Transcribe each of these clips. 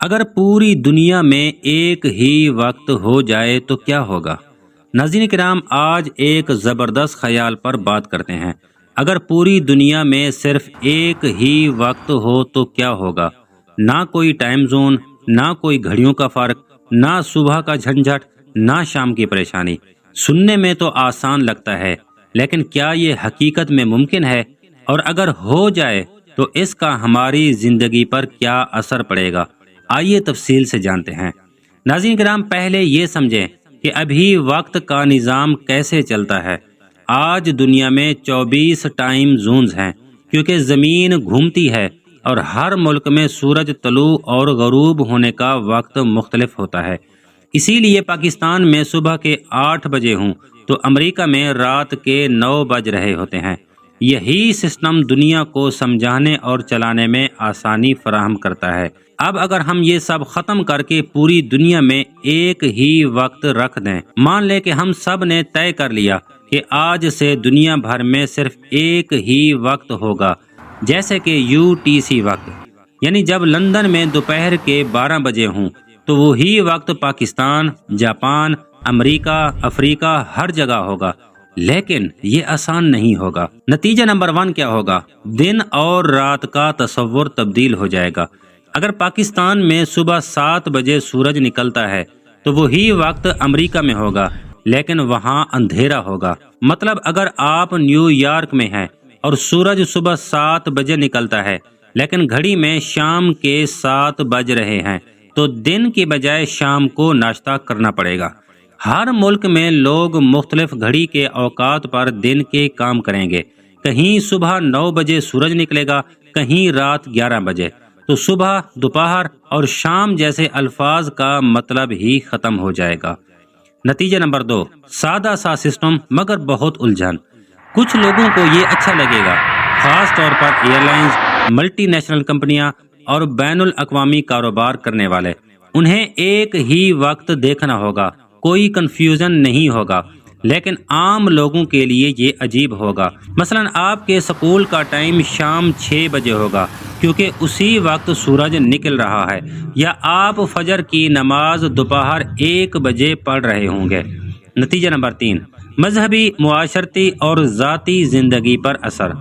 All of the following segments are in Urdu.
اگر پوری دنیا میں ایک ہی وقت ہو جائے تو کیا ہوگا؟ ناظرین کرام، آج ایک زبردست خیال پر بات کرتے ہیں۔ اگر پوری دنیا میں صرف ایک ہی وقت ہو تو کیا ہوگا؟ نہ کوئی ٹائم زون، نہ کوئی گھڑیوں کا فرق، نہ صبح کا جھنجھٹ، نہ شام کی پریشانی۔ سننے میں تو آسان لگتا ہے، لیکن کیا یہ حقیقت میں ممکن ہے؟ اور اگر ہو جائے تو اس کا ہماری زندگی پر کیا اثر پڑے گا؟ آئیے تفصیل سے جانتے ہیں۔ ناظرین کرام، پہلے یہ سمجھیں کہ ابھی وقت کا نظام کیسے چلتا ہے۔ آج دنیا میں 24 ٹائم زونز ہیں، کیونکہ زمین گھومتی ہے اور ہر ملک میں سورج طلوع اور غروب ہونے کا وقت مختلف ہوتا ہے۔ اسی لیے پاکستان میں صبح کے 8 بجے ہوں تو امریکہ میں رات کے 9 بج رہے ہوتے ہیں۔ یہی سسٹم دنیا کو سمجھانے اور چلانے میں آسانی فراہم کرتا ہے۔ اب اگر ہم یہ سب ختم کر کے پوری دنیا میں ایک ہی وقت رکھ دیں، مان لیں کہ ہم سب نے طے کر لیا کہ آج سے دنیا بھر میں صرف ایک ہی وقت ہوگا، جیسے کہ UTC وقت، یعنی جب لندن میں دوپہر کے 12 بجے ہوں تو وہی وقت پاکستان، جاپان، امریکہ، افریقہ ہر جگہ ہوگا۔ لیکن یہ آسان نہیں ہوگا۔ نتیجہ نمبر 1 کیا ہوگا؟ دن اور رات کا تصور تبدیل ہو جائے گا۔ اگر پاکستان میں صبح 7 بجے سورج نکلتا ہے تو وہی وقت امریکہ میں ہوگا، لیکن وہاں اندھیرا ہوگا۔ مطلب اگر آپ نیو یارک میں ہیں اور سورج صبح 7 بجے نکلتا ہے لیکن گھڑی میں شام کے 7 بج رہے ہیں تو دن کی بجائے شام کو ناشتہ کرنا پڑے گا۔ ہر ملک میں لوگ مختلف گھڑی کے اوقات پر دن کے کام کریں گے۔ کہیں صبح 9 بجے سورج نکلے گا، کہیں رات 11 بجے۔ تو صبح، دوپہر اور شام جیسے الفاظ کا مطلب ہی ختم ہو جائے گا۔ نتیجہ نمبر 2، سادہ سا سسٹم مگر بہت الجھن۔ کچھ لوگوں کو یہ اچھا لگے گا، خاص طور پر ایئر لائنز، ملٹی نیشنل کمپنیاں اور بین الاقوامی کاروبار کرنے والے۔ انہیں ایک ہی وقت دیکھنا ہوگا، کوئی کنفیوژن نہیں ہوگا۔ لیکن عام لوگوں کے لیے یہ عجیب ہوگا۔ مثلا آپ کے سکول کا ٹائم شام 6 بجے ہوگا کیونکہ اسی وقت سورج نکل رہا ہے، یا آپ فجر کی نماز دوپہر 1 بجے پڑھ رہے ہوں گے۔ نتیجہ نمبر 3، مذہبی، معاشرتی اور ذاتی زندگی پر اثر۔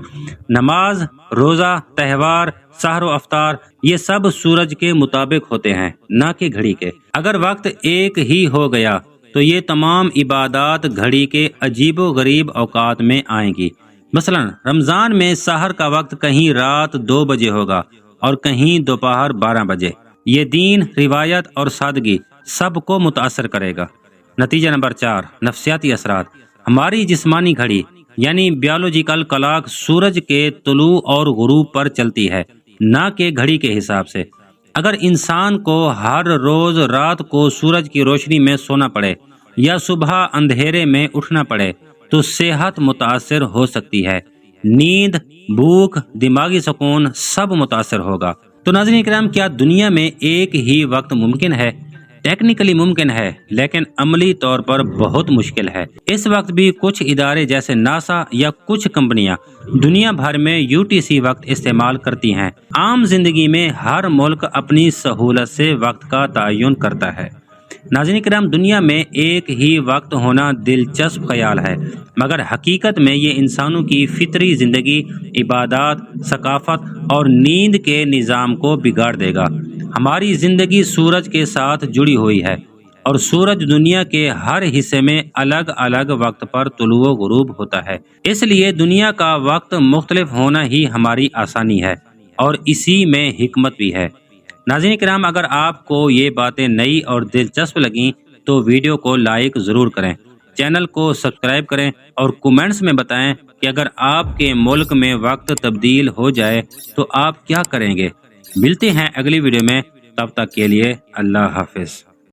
نماز، روزہ، تہوار، سحر و افطار، یہ سب سورج کے مطابق ہوتے ہیں، نہ کہ گھڑی کے۔ اگر وقت ایک ہی ہو گیا تو یہ تمام عبادات گھڑی کے عجیب و غریب اوقات میں آئیں گی۔ مثلا رمضان میں سحر کا وقت کہیں رات 2 بجے ہوگا اور کہیں دوپہر 12 بجے۔ یہ دین، روایت اور سادگی سب کو متاثر کرے گا۔ نتیجہ نمبر 4، نفسیاتی اثرات۔ ہماری جسمانی گھڑی یعنی بیولوجیکل کلاک سورج کے طلوع اور غروب پر چلتی ہے، نہ کہ گھڑی کے حساب سے۔ اگر انسان کو ہر روز رات کو سورج کی روشنی میں سونا پڑے یا صبح اندھیرے میں اٹھنا پڑے تو صحت متاثر ہو سکتی ہے۔ نیند، بھوک، دماغی سکون سب متاثر ہوگا۔ تو ناظرین کرام، کیا دنیا میں ایک ہی وقت ممکن ہے؟ ٹیکنیکلی ممکن ہے، لیکن عملی طور پر بہت مشکل ہے۔ اس وقت بھی کچھ ادارے جیسے ناسا یا کچھ کمپنیاں دنیا بھر میں UTC وقت استعمال کرتی ہیں۔ عام زندگی میں ہر ملک اپنی سہولت سے وقت کا تعین کرتا ہے۔ ناظرین کرام، دنیا میں ایک ہی وقت ہونا دلچسپ خیال ہے، مگر حقیقت میں یہ انسانوں کی فطری زندگی، عبادات، ثقافت اور نیند کے نظام کو بگاڑ دے گا۔ ہماری زندگی سورج کے ساتھ جڑی ہوئی ہے اور سورج دنیا کے ہر حصے میں الگ الگ وقت پر طلوع و غروب ہوتا ہے۔ اس لیے دنیا کا وقت مختلف ہونا ہی ہماری آسانی ہے اور اسی میں حکمت بھی ہے۔ ناظرین کرام، اگر آپ کو یہ باتیں نئی اور دلچسپ لگیں تو ویڈیو کو لائک ضرور کریں، چینل کو سبسکرائب کریں اور کومنٹس میں بتائیں کہ اگر آپ کے ملک میں وقت تبدیل ہو جائے تو آپ کیا کریں گے۔ ملتے ہیں اگلی ویڈیو میں، تب تک کے لیے اللہ حافظ۔